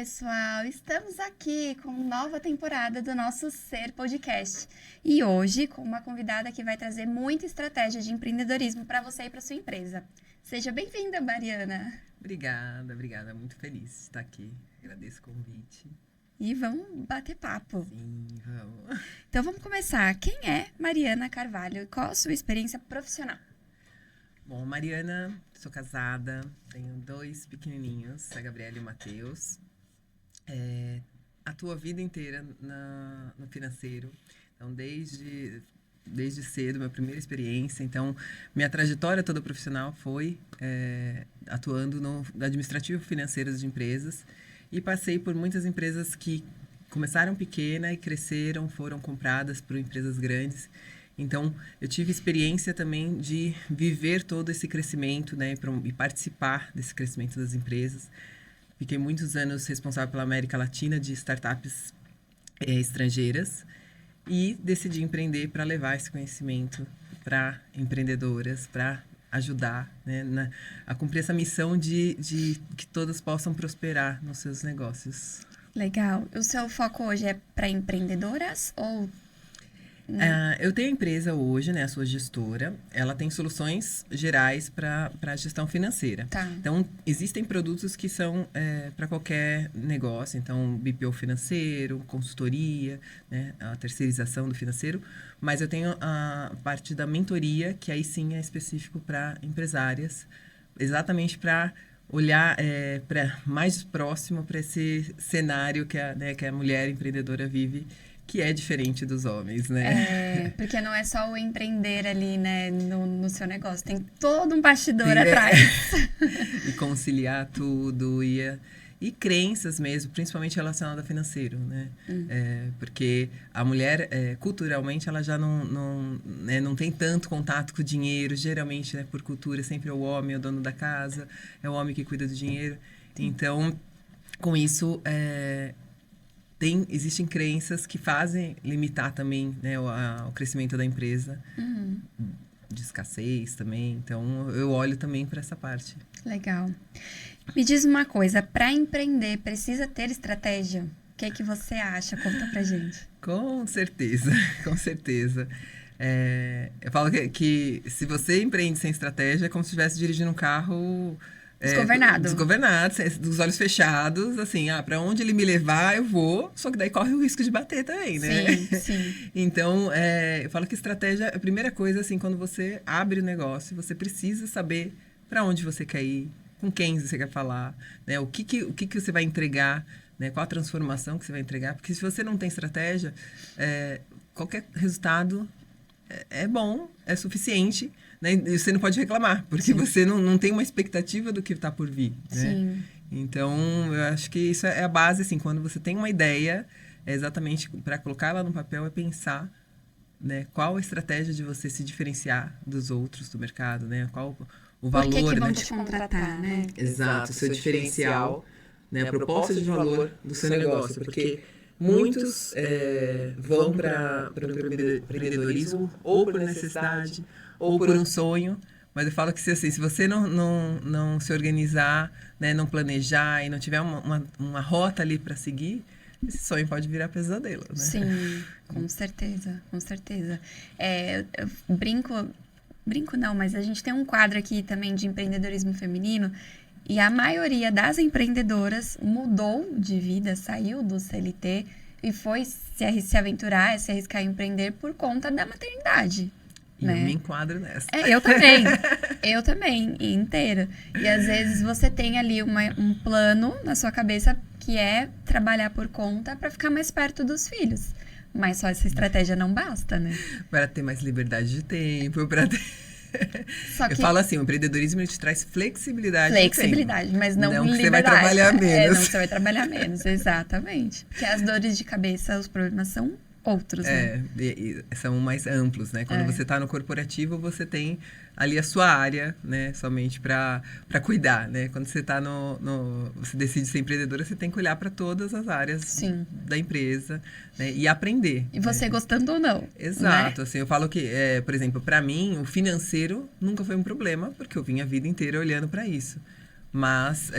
pessoal! Estamos aqui com nova temporada do nosso Ser Podcast. E hoje com uma convidada que vai trazer muita estratégia de empreendedorismo para você e para sua empresa. Seja bem-vinda, Mariana! Obrigada. Muito feliz de estar aqui. Agradeço o convite. E vamos bater papo. Sim, vamos. Então vamos começar. Quem é Mariana Carvalho e qual a sua experiência profissional? Bom, Mariana, sou casada, tenho 2 pequenininhos, a Gabriela e o Matheus. Atuo a vida inteira no financeiro, então desde cedo, minha primeira experiência. Então, minha trajetória toda profissional foi atuando no administrativo financeiro de empresas e passei por muitas empresas que começaram pequena e cresceram, foram compradas por empresas grandes. Então, eu tive experiência também de viver todo esse crescimento, né, e participar desse crescimento das empresas. Fiquei muitos anos responsável pela América Latina de startups estrangeiras e decidi empreender para levar esse conhecimento para empreendedoras, para ajudar, né, a cumprir essa missão de que todas possam prosperar nos seus negócios. Legal. O seu foco hoje é para empreendedoras ou... Eu tenho a empresa hoje, né, a sua gestora, ela tem soluções gerais para a gestão financeira. Tá. Então, existem produtos que são para qualquer negócio, então BPO financeiro, consultoria, né, a terceirização do financeiro, mas eu tenho a parte da mentoria, que aí sim é específico para empresárias, exatamente para olhar para mais próximo para esse cenário que a mulher empreendedora vive, que é diferente dos homens, né? Porque não é só o empreender ali, né, no seu negócio. Tem todo um bastidor atrás. E conciliar tudo e crenças mesmo, principalmente relacionadas a financeiro, né? Porque a mulher, culturalmente, ela já não tem tanto contato com o dinheiro. Geralmente, né, por cultura, sempre é o homem, é o dono da casa, é o homem que cuida do dinheiro. Então, com isso... Existem crenças que fazem limitar também, né, o crescimento da empresa, de escassez também. Então, eu olho também para essa parte. Legal. Me diz uma coisa, para empreender, precisa ter estratégia? O que é que você acha? Conta pra gente. Com certeza, com certeza. Eu falo que se você empreende sem estratégia, é como se estivesse dirigindo um carro... Desgovernado, dos olhos fechados, assim, para onde ele me levar, eu vou, só que daí corre o risco de bater também, né? Sim. Então, eu falo que estratégia, a primeira coisa, assim, quando você abre o negócio, você precisa saber para onde você quer ir, com quem você quer falar, né? O que você vai entregar, né? Qual a transformação que você vai entregar, porque se você não tem estratégia, qualquer resultado é bom, é suficiente, né? E você não pode reclamar, porque você não tem uma expectativa do que está por vir, né? Sim. Então, eu acho que isso é a base, assim, quando você tem uma ideia, exatamente para colocar ela no papel, é pensar, né, qual a estratégia de você se diferenciar dos outros do mercado, né? Qual o valor... Por que vão né? te contratar, né? Exato, o seu diferencial, né, a proposta de valor do seu negócio, porque muitos vão para o empreendedorismo ou por necessidade ou por um sonho, mas eu falo que se você não se organizar, né, não planejar e não tiver uma rota ali para seguir, esse sonho pode virar pesadelo, né? Sim, com certeza, com certeza. Eu brinco não, mas a gente tem um quadro aqui também de empreendedorismo feminino e a maioria das empreendedoras mudou de vida, saiu do CLT e foi se aventurar, se arriscar a empreender por conta da maternidade. E né? eu me enquadro nessa. Eu também, inteira. E às vezes você tem ali um plano na sua cabeça que é trabalhar por conta para ficar mais perto dos filhos. Mas só essa estratégia não basta, né? Para ter mais liberdade de tempo, para ter... Só que... Eu falo assim, o empreendedorismo ele te traz flexibilidade. Flexibilidade, mas não liberdade. Você vai trabalhar menos. Não, você vai trabalhar menos, exatamente. Porque as dores de cabeça, os problemas são outros, né? E são mais amplos, né? Quando você está no corporativo, você tem ali a sua área, né? Somente para cuidar, né? Quando você está você decide ser empreendedora, você tem que olhar para todas as áreas da empresa, né? E aprender. E você gostando ou não. Exato. Né? Assim, eu falo que, por exemplo, para mim, o financeiro nunca foi um problema, porque eu vim a vida inteira olhando para isso. Mas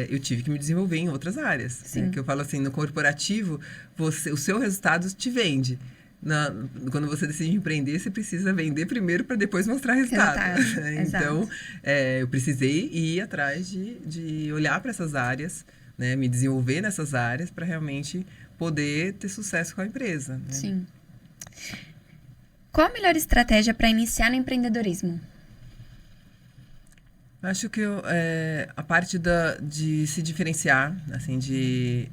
eu tive que me desenvolver em outras áreas. Né? Que eu falo assim, no corporativo, o seu resultado te vende. Quando você decide empreender, você precisa vender primeiro para depois mostrar resultado. Então, eu precisei ir atrás de olhar para essas áreas, né? Me desenvolver nessas áreas para realmente poder ter sucesso com a empresa. Né? Sim. Qual a melhor estratégia para iniciar no empreendedorismo? Acho que a parte de se diferenciar, assim, de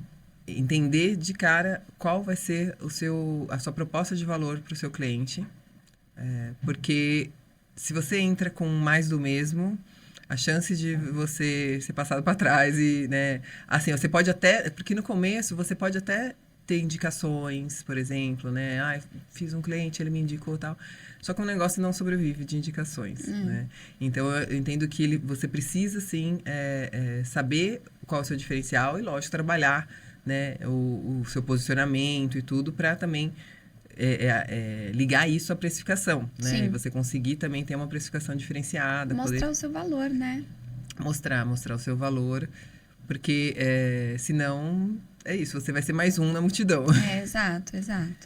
entender de cara qual vai ser a sua proposta de valor para o seu cliente. Porque se você entra com mais do mesmo, a chance de você ser passado para trás e, né, assim, você pode até, porque no começo você pode até ter indicações, por exemplo, né? Fiz um cliente, ele me indicou tal. Só que o negócio não sobrevive de indicações, né? Então, eu entendo que você precisa, sim, saber qual é o seu diferencial e, lógico, trabalhar, né, o seu posicionamento e tudo para também ligar isso à precificação, né? Sim. E você conseguir também ter uma precificação diferenciada. Mostrar o seu valor, né? Mostrar o seu valor, porque senão... É isso, você vai ser mais um na multidão. Exato.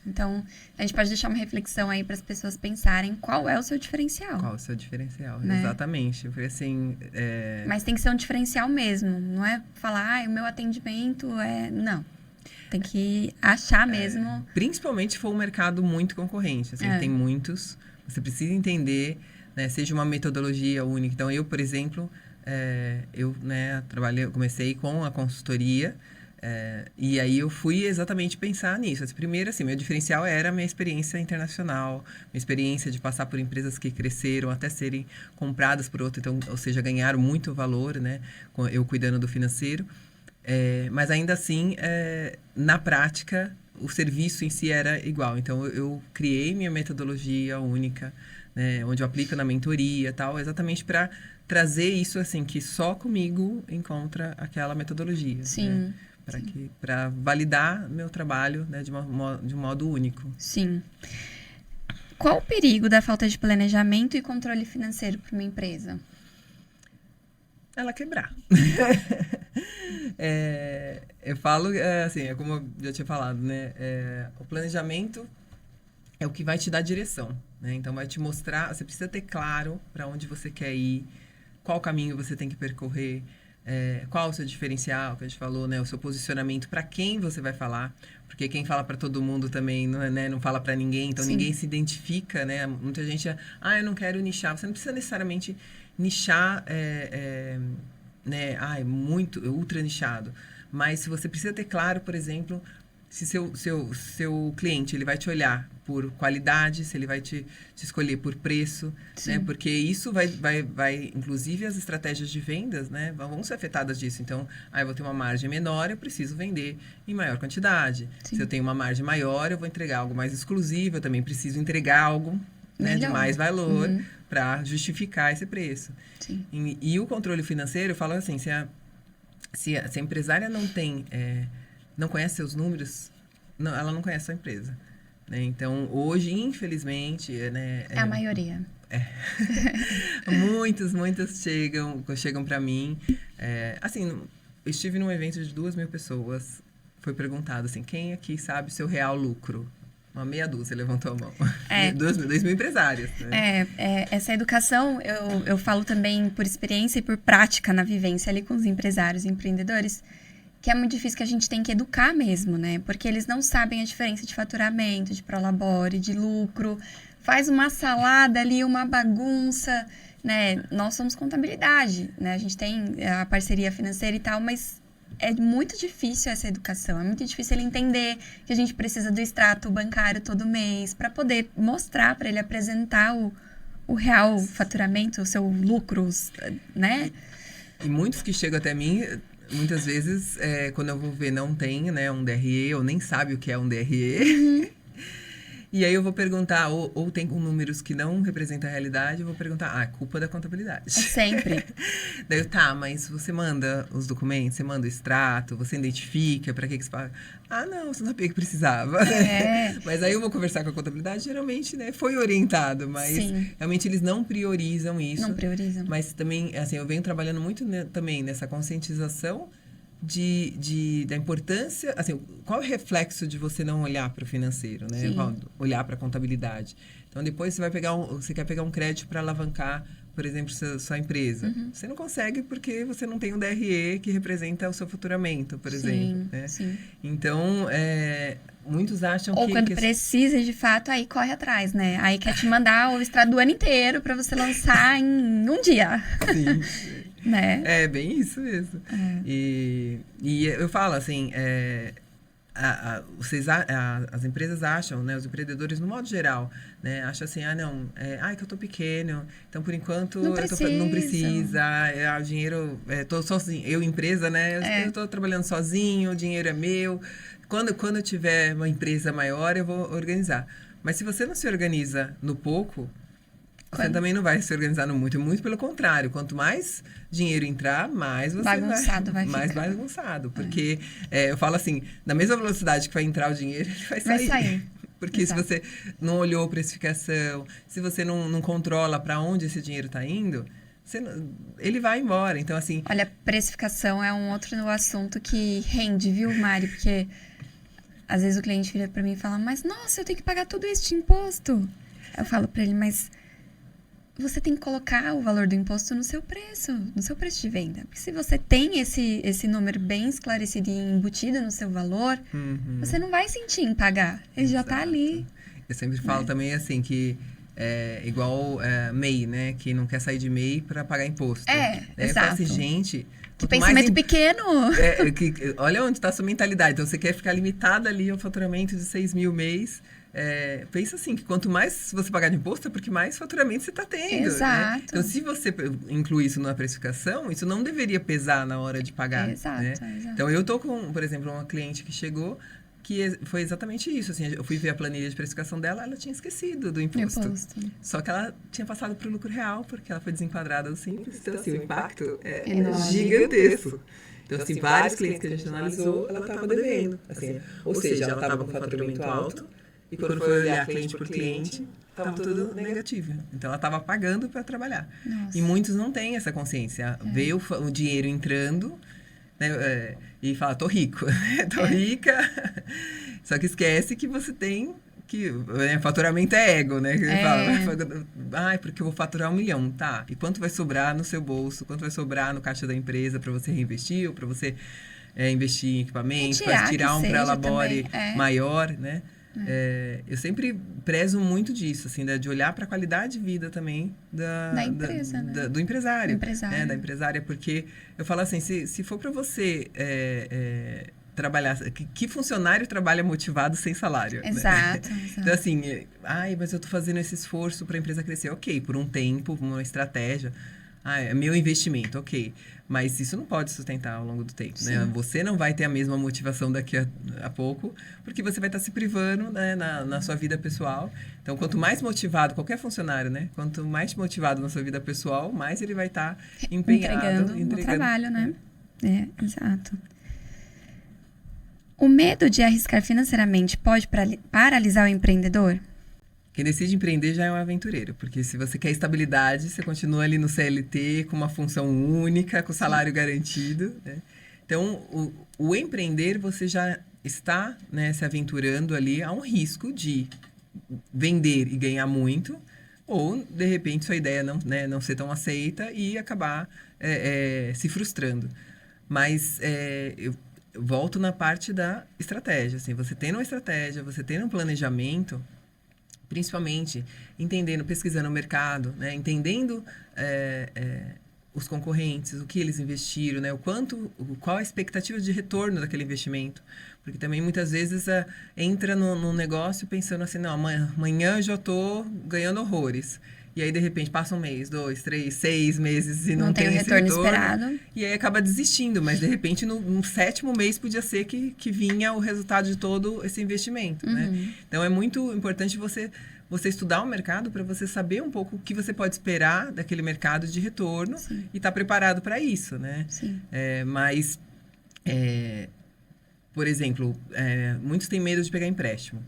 Então, a gente pode deixar uma reflexão aí para as pessoas pensarem qual é o seu diferencial. Qual é o seu diferencial, né? Exatamente. Porque, assim, Mas tem que ser um diferencial mesmo, não é falar, o meu atendimento Não, tem que achar mesmo... Principalmente se for um mercado muito concorrente, assim, tem muitos, você precisa entender, né, seja uma metodologia única. Então, eu, por exemplo, eu comecei com a consultoria, e aí eu fui exatamente pensar nisso. Primeiro, assim, meu diferencial era a minha experiência internacional, minha experiência de passar por empresas que cresceram até serem compradas por outro, então, ou seja, ganharam muito valor, né? Eu cuidando do financeiro. Mas ainda assim, na prática, o serviço em si era igual. Então, eu criei minha metodologia única, né? Onde eu aplico na mentoria e tal, exatamente para trazer isso, assim, que só comigo encontra aquela metodologia. Sim. Né? Para validar meu trabalho, né, de um modo único. Sim. Qual o perigo da falta de planejamento e controle financeiro para uma empresa? Ela quebrar. Eu falo, assim, como eu já tinha falado, né, o planejamento é o que vai te dar direção, né? Então, vai te mostrar, você precisa ter claro para onde você quer ir, qual caminho você tem que percorrer, qual o seu diferencial, que a gente falou, né? O seu posicionamento, para quem você vai falar, porque quem fala para todo mundo também não fala para ninguém, então ninguém se identifica, né? Muita gente, eu não quero nichar. Você não precisa necessariamente nichar, né? Muito ultra nichado, mas se você precisa ter claro, por exemplo, se seu cliente ele vai te olhar por qualidade, se ele vai te escolher por preço, né? Porque isso vai, inclusive as estratégias de vendas, né? Vão ser afetadas disso. Então, eu vou ter uma margem menor, eu preciso vender em maior quantidade. Sim. Se eu tenho uma margem maior, eu vou entregar algo mais exclusivo, eu também preciso entregar algo, né, de mais valor para justificar esse preço. Sim. E o controle financeiro, eu falo assim, se a empresária não conhece seus números, ela não conhece a sua empresa. Né? Então, hoje, infelizmente... né, a maioria. Muitas chegam para mim. Assim, eu estive num evento de 2.000 pessoas. Foi perguntado assim, quem aqui sabe o seu real lucro? Uma meia dúzia levantou a mão. 2.000 empresários. Né? Essa educação, eu falo também por experiência e por prática na vivência ali com os empresários e empreendedores, que é muito difícil, que a gente tem que educar mesmo, né? Porque eles não sabem a diferença de faturamento, de prolabore, de lucro. Faz uma salada ali, uma bagunça, né? Nós somos contabilidade, né? A gente tem a parceria financeira e tal, mas é muito difícil essa educação. É muito difícil ele entender que a gente precisa do extrato bancário todo mês para poder mostrar, para ele apresentar o real faturamento, o seu lucro, né? E muitos que chegam até mim... Muitas vezes, quando eu vou ver, não tem, né, um DRE, ou nem sabe o que é um DRE. E aí eu vou perguntar, ou tem números que não representam a realidade, eu vou perguntar, é culpa da contabilidade. É sempre. Daí eu, tá, mas você manda os documentos, você manda o extrato, você identifica para que você paga? Ah, não, você não sabia que precisava. Mas aí eu vou conversar com a contabilidade, geralmente, né, foi orientado, mas realmente eles não priorizam isso. Não priorizam. Mas também, assim, eu venho trabalhando muito também nessa conscientização da importância, assim, qual é o reflexo de você não olhar para o financeiro, né? Olhar para a contabilidade. Então, depois você quer pegar um crédito para alavancar, por exemplo, sua empresa. Você não consegue porque você não tem um DRE que representa o seu faturamento, por exemplo. Né? Então, muitos acham ou quando precisa, de fato, aí corre atrás, né? Aí quer te mandar o extrato do ano inteiro para você lançar em um dia. Sim. Né? É bem isso mesmo. E eu falo assim, as empresas acham, né, os empreendedores no modo geral, né, acham assim, que eu tô pequeno, então por enquanto não precisa, o dinheiro, tô sozinho, eu empresa, né, eu tô trabalhando sozinho, o dinheiro é meu, quando eu tiver uma empresa maior eu vou organizar. Mas se você não se organiza no pouco, você também não vai se organizar no muito. Muito pelo contrário. Quanto mais dinheiro entrar, mais você vai mais ficar. Bagunçado. Porque eu falo assim, na mesma velocidade que vai entrar o dinheiro, ele vai sair. Porque se você não olhou precificação, se você não controla para onde esse dinheiro está indo, ele vai embora. Então, assim... Olha, precificação é um outro assunto que rende, viu, Mari? Porque às vezes o cliente vira para mim e fala, mas nossa, eu tenho que pagar todo este imposto. Eu falo para ele, mas... você tem que colocar o valor do imposto no seu preço de venda. Porque se você tem esse número bem esclarecido e embutido no seu valor, você não vai sentir em pagar. Ele já está ali. Eu sempre falo também assim que é igual MEI, né? Que não quer sair de MEI para pagar imposto. Exato. Eu falo assim, gente... Que pensamento pequeno! Olha onde está a sua mentalidade. Então, você quer ficar limitada ali ao faturamento de 6 mil mês... pensa assim, que quanto mais você pagar de imposto, é porque mais faturamento você está tendo. Exato. Né? Então, se você incluir isso na precificação, isso não deveria pesar na hora de pagar. Exato, né? Exato. Então, eu tô com, por exemplo, uma cliente que chegou, que foi exatamente isso. Assim, eu fui ver a planilha de precificação dela, ela tinha esquecido do imposto. Só que ela tinha passado para o lucro real, porque ela foi desenquadrada do Simples. Então, assim, o impacto é gigantesco. Então, assim, vários clientes que a gente analisou, ela estava devendo. Assim, ou seja, ela estava com faturamento alto, e quando foi olhar cliente por cliente, estava tudo negativo. Então, ela estava pagando para trabalhar. Nossa. E muitos não têm essa consciência. Vê o dinheiro entrando, né, e fala, tô rico, tô rica. Só que esquece que você tem... faturamento é ego, né? Fala, porque eu vou faturar 1 milhão. Tá, e quanto vai sobrar no seu bolso? Quanto vai sobrar no caixa da empresa para você reinvestir ou para você investir em equipamento, para tirar um pré-labore maior, né? Eu sempre prezo muito disso, assim, de olhar para a qualidade de vida também da empresa, né? do empresário. Né? Da empresária, porque eu falo assim, se for para você trabalhar, que funcionário trabalha motivado sem salário? Exato, né? exato. Então, assim, mas eu estou fazendo esse esforço para a empresa crescer. Ok, por um tempo, uma estratégia. É meu investimento, ok. Mas isso não pode sustentar ao longo do tempo, né? Você não vai ter a mesma motivação daqui a pouco, porque você vai estar se privando, né, na sua vida pessoal. Então, quanto mais motivado, qualquer funcionário, né? Quanto mais motivado na sua vida pessoal, mais ele vai estar empenhado. Entregando o trabalho, né? Exato. O medo de arriscar financeiramente pode paralisar o empreendedor? Quem decide empreender já é um aventureiro, porque se você quer estabilidade, você continua ali no CLT, com uma função única, com salário garantido, né? Então, o empreender, você já está, né, se aventurando ali a um risco de vender e ganhar muito, ou, de repente, sua ideia não ser tão aceita e acabar se frustrando. Mas eu volto na parte da estratégia. Assim, você tendo uma estratégia, você tendo um planejamento, principalmente entendendo, pesquisando o mercado, né? Entendendo os concorrentes, o que eles investiram, né? Qual a expectativa de retorno daquele investimento. Porque também muitas vezes entra no negócio pensando assim, não, amanhã eu já estou ganhando horrores. E aí, de repente, passa 1 mês, 2, 3, 6 meses e não tem o tem esse retorno retorno. esperado. E aí acaba desistindo, mas de repente no 7º mês podia ser que vinha o resultado de todo esse investimento, né? Então é muito importante você estudar o mercado para você saber um pouco o que você pode esperar daquele mercado de retorno. Sim. E estar preparado para isso, né? Sim. Por exemplo, muitos têm medo de pegar empréstimo.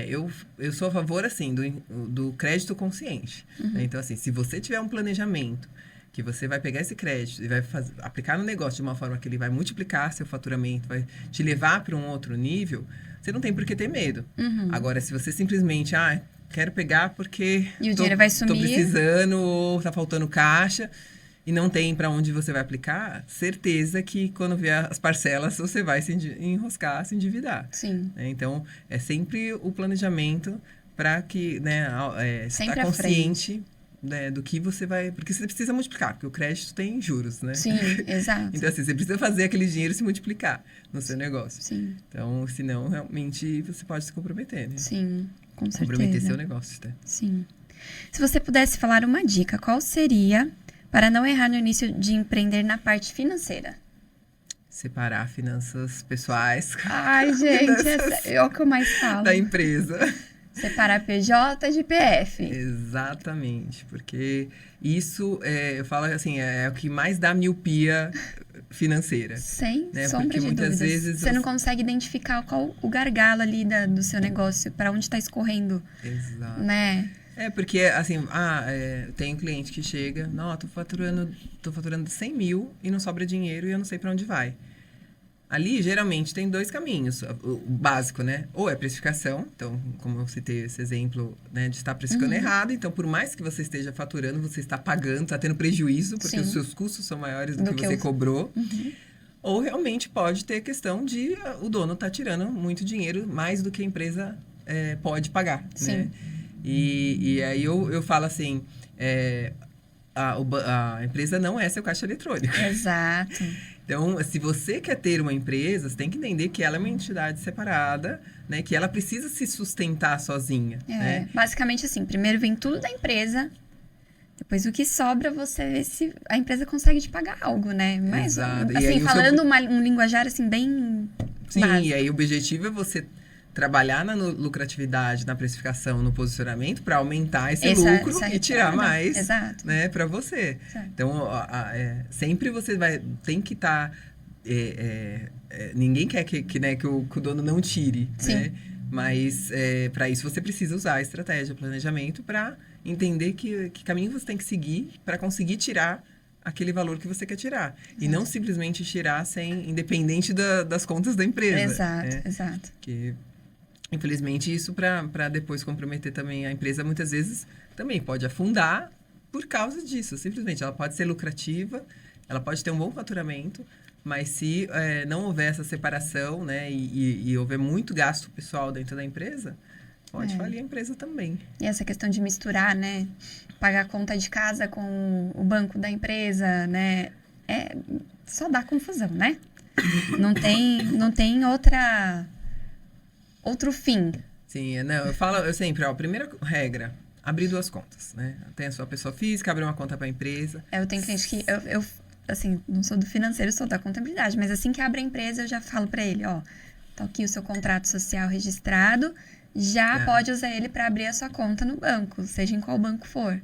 Eu sou a favor, assim, do crédito consciente. Né? Então, assim, se você tiver um planejamento que você vai pegar esse crédito e vai aplicar no negócio de uma forma que ele vai multiplicar seu faturamento, vai te levar para um outro nível, você não tem por que ter medo. Agora, se você simplesmente, quero pegar porque e o dinheiro vai sumir, tô precisando ou tá faltando caixa e não tem para onde você vai aplicar, certeza que quando vier as parcelas você vai se enroscar, se endividar. Sim. Então, é sempre o planejamento para que, né, estar consciente, né, do que você vai... Porque você precisa multiplicar, porque o crédito tem juros, né? Sim, exato. Então, assim, você precisa fazer aquele dinheiro se multiplicar no seu negócio. Sim. Então, senão, realmente, você pode se comprometer, né? Sim, com certeza. Comprometer seu negócio, né? Sim. Se você pudesse falar uma dica, qual seria para não errar no início de empreender na parte financeira? Separar finanças pessoais. Ai, gente, é o que eu mais falo. Da empresa. Separar PJ de PF. Exatamente, porque isso, eu falo assim, é o que mais dá miopia financeira. Sem né? sombra porque de muitas dúvidas. vezes você não consegue identificar qual o gargalo ali do seu negócio, para onde está escorrendo. Exato. Né? Porque, assim, tem um cliente que chega, não, tô faturando 100 mil e não sobra dinheiro e eu não sei para onde vai. Ali, geralmente, tem 2 caminhos. O básico, né? Ou é precificação. Então, como eu citei esse exemplo, né, de estar precificando errado. Então, por mais que você esteja faturando, você está pagando, está tendo prejuízo, porque os seus custos são maiores do que você cobrou. Ou, realmente, pode ter questão de o dono estar tirando muito dinheiro, mais do que a empresa pode pagar. Sim. Né? E aí, eu falo assim... a empresa não é seu caixa eletrônico. Exato. Então, se você quer ter uma empresa, você tem que entender que ela é uma entidade separada, né? Que ela precisa se sustentar sozinha. Né? Basicamente assim, primeiro vem tudo da empresa, depois o que sobra você vê se a empresa consegue te pagar algo, né? Mas, exato. assim, falando um linguajar assim, bem Sim, básico. E aí o objetivo é você trabalhar na lucratividade, na precificação, no posicionamento para aumentar esse lucro e tirar mais, né, para você. Exato. Então, sempre você tem que estar... ninguém quer que o dono não tire, né? Mas para isso você precisa usar a estratégia, planejamento para entender que caminho você tem que seguir para conseguir tirar aquele valor que você quer tirar. Exato. E não simplesmente tirar independente das contas da empresa. Exato. Que... Infelizmente, isso para depois comprometer também a empresa, muitas vezes também pode afundar por causa disso. Simplesmente, ela pode ser lucrativa, ela pode ter um bom faturamento, mas se não houver essa separação, né, e houver muito gasto pessoal dentro da empresa, pode falir a empresa também. E essa questão de misturar, né, pagar a conta de casa com o banco da empresa, né, só dá confusão, né? Não tem outro fim. Sim, eu sempre, primeira regra, abrir 2 contas, né? Tem a sua pessoa física, abrir uma conta para a empresa. Eu tenho cliente que, eu assim, não sou do financeiro, sou da contabilidade, mas assim que abre a empresa, eu já falo para ele, tá aqui o seu contrato social registrado, já pode usar ele para abrir a sua conta no banco, seja em qual banco for.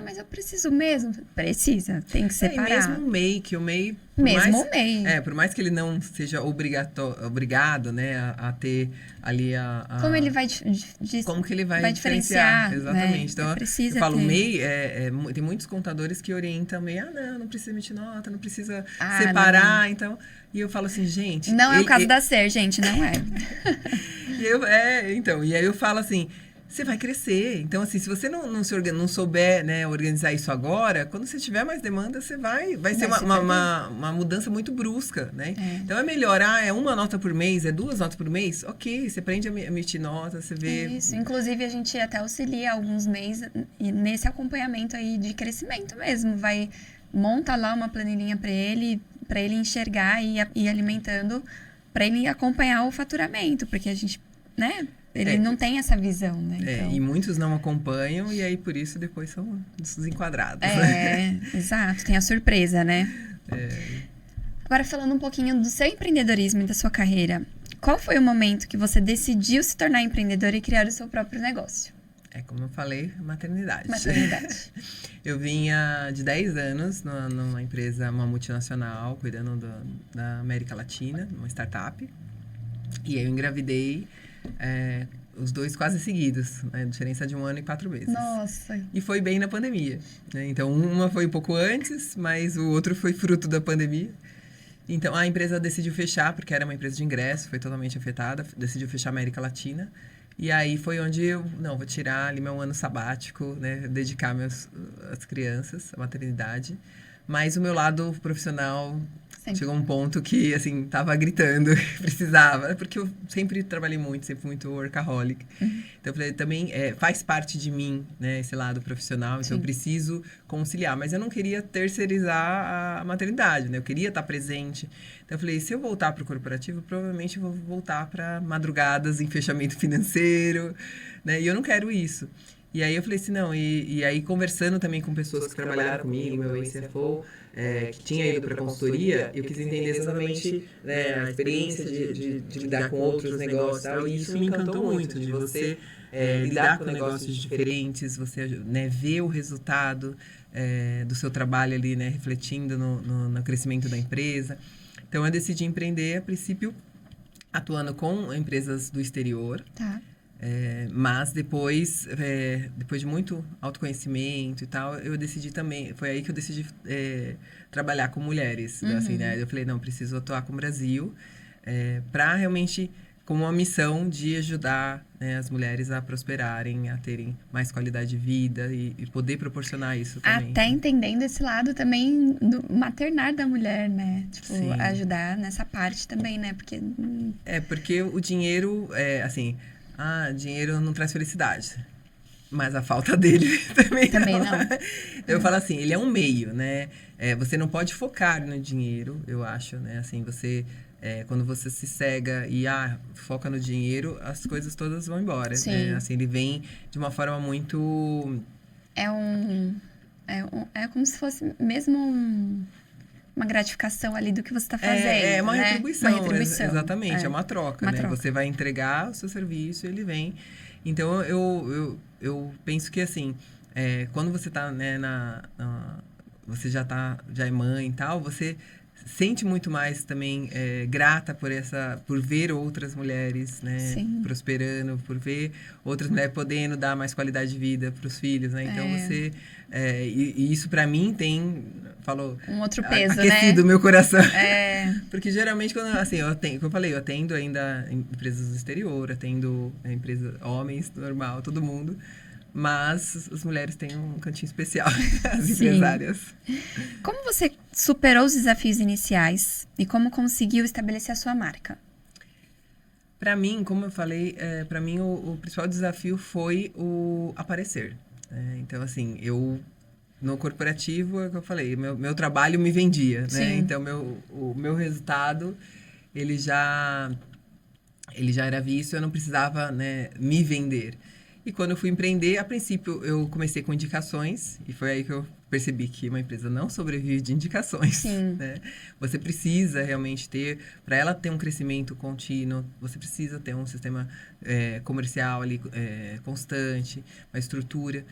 Mas eu preciso mesmo? Precisa, tem que separar. E mesmo o MEI, por mais que ele não seja obrigado, né, a ter ali como ele vai como que ele vai diferenciar? Exatamente. Né? Então, eu falo, o MEI, tem muitos contadores que orientam o MEI, não precisa emitir nota, não precisa separar, então... E eu falo assim, gente... Não é o caso da SER, gente, não é. E aí eu falo assim, você vai crescer. Então, assim, se você não souber, né, organizar isso agora, quando você tiver mais demanda, vai ser uma mudança muito brusca, né? Então, é melhor, é 1 nota por mês, 2 notas por mês? Ok, você aprende a emitir nota, você vê... Isso, inclusive a gente até auxilia alguns meses nesse acompanhamento aí de crescimento mesmo. Monta lá uma planilhinha para ele enxergar e ir alimentando, para ele acompanhar o faturamento, porque a gente, né? ele não tem essa visão, né? Então... E muitos não acompanham, e aí por isso depois são desenquadrados. Né? Exato, tem a surpresa, né? Agora, falando um pouquinho do seu empreendedorismo e da sua carreira, qual foi o momento que você decidiu se tornar empreendedora e criar o seu próprio negócio? Como eu falei, maternidade. Eu vinha de 10 anos numa empresa, uma multinacional, cuidando da América Latina, uma startup. E aí eu engravidei os 2 quase seguidos, né? Diferença de 1 ano e 4 meses. Nossa! E foi bem na pandemia, né? Então, uma foi um pouco antes, mas o outro foi fruto da pandemia. Então, a empresa decidiu fechar, porque era uma empresa de ingresso, foi totalmente afetada, decidiu fechar a América Latina. E aí foi onde eu, vou tirar ali meu ano sabático, né? Dedicar às crianças, à maternidade. Mas o meu lado profissional chegou a um ponto que, assim, tava gritando, precisava. Porque eu sempre trabalhei muito, sempre fui muito workaholic. Então, eu falei, também faz parte de mim, né? Esse lado profissional. Então, eu preciso conciliar. Mas eu não queria terceirizar a maternidade, né? Eu queria estar presente. Então, eu falei, se eu voltar para o corporativo, provavelmente eu vou voltar para madrugadas em fechamento financeiro, né? E eu não quero isso. E aí eu falei assim, não, e aí conversando também com pessoas que trabalharam comigo, meu ex-CFO, que tinha ido para a consultoria, eu quis entender exatamente, né, a experiência de lidar com outros negócios e tal, e isso me encantou muito, de você lidar com negócios diferentes, você, né, ver o resultado do seu trabalho ali, né, refletindo no crescimento da empresa. Então, eu decidi empreender, a princípio, atuando com empresas do exterior. Tá. Mas depois de muito autoconhecimento e tal, eu decidi também, foi aí que eu decidi trabalhar com mulheres. Assim, né? Eu falei, não, preciso atuar com o Brasil para realmente, como uma missão de ajudar, né, as mulheres a prosperarem, a terem mais qualidade de vida e poder proporcionar isso também. Até entendendo esse lado também do maternar da mulher, né? Tipo, Sim. Ajudar nessa parte também, né? Porque... porque o dinheiro, assim... dinheiro não traz felicidade. Mas a falta dele também não. Eu falo assim, ele é um meio, né? Você não pode focar no dinheiro, eu acho, né? Assim, você... quando você se cega e foca no dinheiro, as coisas todas vão embora. Sim. Né? Assim, ele vem de uma forma muito... É como se fosse mesmo uma gratificação ali do que você está fazendo. É uma, né? retribuição, uma retribuição. Exatamente, é uma troca, né? Você vai entregar o seu serviço e ele vem. Então, eu penso que, assim, quando você está, né, você já é mãe e tal, você sente muito mais também grata por ver outras mulheres, né, prosperando, por ver outras mulheres podendo dar mais qualidade de vida para os filhos, né? Então, você... e isso, para mim, falou... Um outro peso, aquecido né? o meu coração. Porque, geralmente, quando... Assim, como eu falei, eu atendo ainda empresas do exterior, atendo homens, normal, todo mundo. Mas as mulheres têm um cantinho especial, as empresárias. Como você superou os desafios iniciais e como conseguiu estabelecer a sua marca? Para mim, como eu falei, para mim o principal desafio foi o aparecer. Então, assim, no corporativo, é o que eu falei, meu trabalho me vendia, né? Então, o meu resultado, ele já era visto, eu não precisava, né, me vender. E quando eu fui empreender, a princípio, eu comecei com indicações. E foi aí que eu percebi que uma empresa não sobrevive de indicações. Né? Você precisa realmente para ela ter um crescimento contínuo, você precisa ter um sistema comercial ali constante, uma estrutura.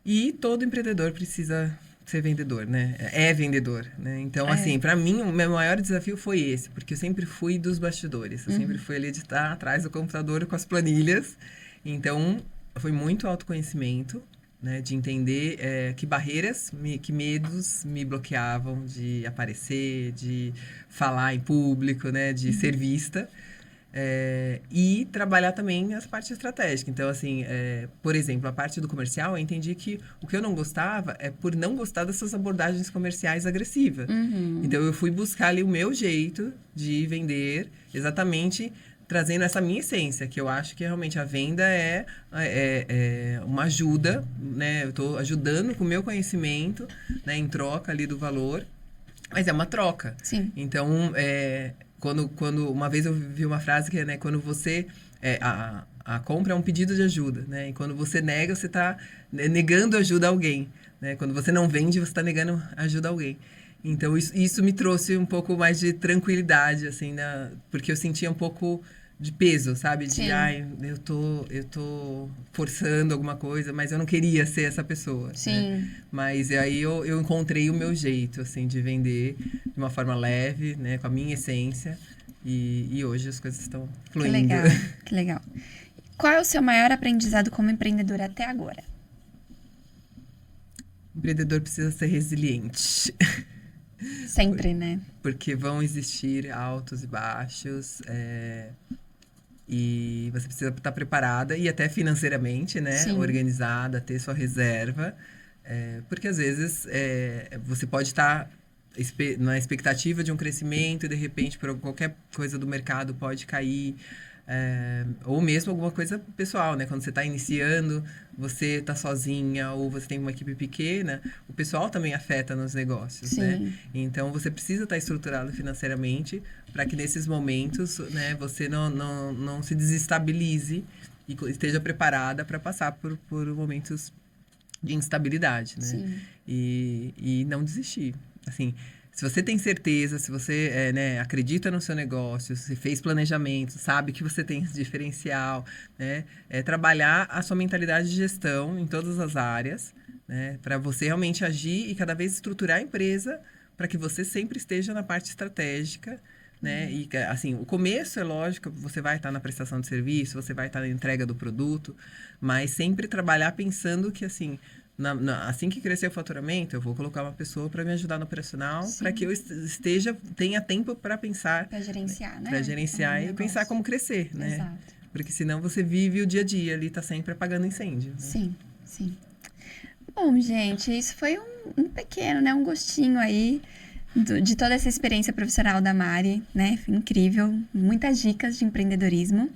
E todo empreendedor precisa ser vendedor, né? É vendedor, né? Então, assim, para mim, o meu maior desafio foi esse. Porque eu sempre fui dos bastidores. Eu sempre fui ali de estar atrás do computador com as planilhas. Então, foi muito autoconhecimento, né, de entender que barreiras, que medos me bloqueavam de aparecer, de falar em público, né, de ser vista. E trabalhar também as partes estratégicas. Então, assim, por exemplo, a parte do comercial, eu entendi que o que eu não gostava é por não gostar dessas abordagens comerciais agressivas. Então, eu fui buscar ali o meu jeito de vender, exatamente trazendo essa minha essência, que eu acho que realmente a venda é uma ajuda, né? Eu estou ajudando com o meu conhecimento, né, em troca ali do valor. Mas é uma troca. Sim. Então, quando uma vez eu vi uma frase que é, né, quando você... a compra é um pedido de ajuda, né? E quando você nega, você está negando ajuda a alguém, né? Quando você não vende, você está negando ajuda a alguém. Então, isso me trouxe um pouco mais de tranquilidade, assim, porque eu sentia um pouco de peso, sabe? De, Sim. ai, eu tô forçando alguma coisa, mas eu não queria ser essa pessoa. Sim. Né? Mas aí eu encontrei o meu jeito, assim, de vender de uma forma leve, né? Com a minha essência. E hoje as coisas estão fluindo. Que legal, que legal. Qual é o seu maior aprendizado como empreendedora até agora? O empreendedor precisa ser resiliente. Sempre, né? Porque vão existir altos e baixos. E você precisa estar preparada e até financeiramente, né? Sim. Organizada, ter sua reserva. Porque às vezes você pode estar na expectativa de um crescimento e de repente por qualquer coisa do mercado pode cair. Ou mesmo alguma coisa pessoal, né? Quando você está iniciando, você está sozinha ou você tem uma equipe pequena, o pessoal também afeta nos negócios, Sim. né? Então, você precisa estar estruturado financeiramente para que nesses momentos, né, você não se desestabilize e esteja preparada para passar por momentos de instabilidade, né? Sim. E não desistir. Assim, se você tem certeza, se você né, acredita no seu negócio, se fez planejamento, sabe que você tem esse diferencial, né? Trabalhar a sua mentalidade de gestão em todas as áreas, né? Para você realmente agir e cada vez estruturar a empresa para que você sempre esteja na parte estratégica, né? E, assim, o começo, é lógico, você vai estar na prestação de serviço, você vai estar na entrega do produto, mas sempre trabalhar pensando que, assim... assim que crescer o faturamento, eu vou colocar uma pessoa para me ajudar no operacional, para que eu tenha tempo para pensar. Para gerenciar, né? Para gerenciar e pensar como crescer, né? Exato. Porque senão você vive o dia a dia ali, tá sempre apagando incêndio. Né? Sim, sim. Bom, gente, isso foi um pequeno, né? Um gostinho aí de toda essa experiência profissional da Mari, né? Foi incrível, muitas dicas de empreendedorismo.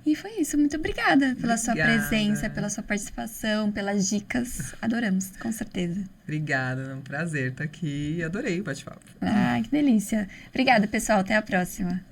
E foi isso. Muito obrigada pela sua presença, pela sua participação, pelas dicas. Adoramos, com certeza. Obrigada, é um prazer estar aqui. Adorei o bate-papo. Ah, que delícia. Obrigada, pessoal. Até a próxima.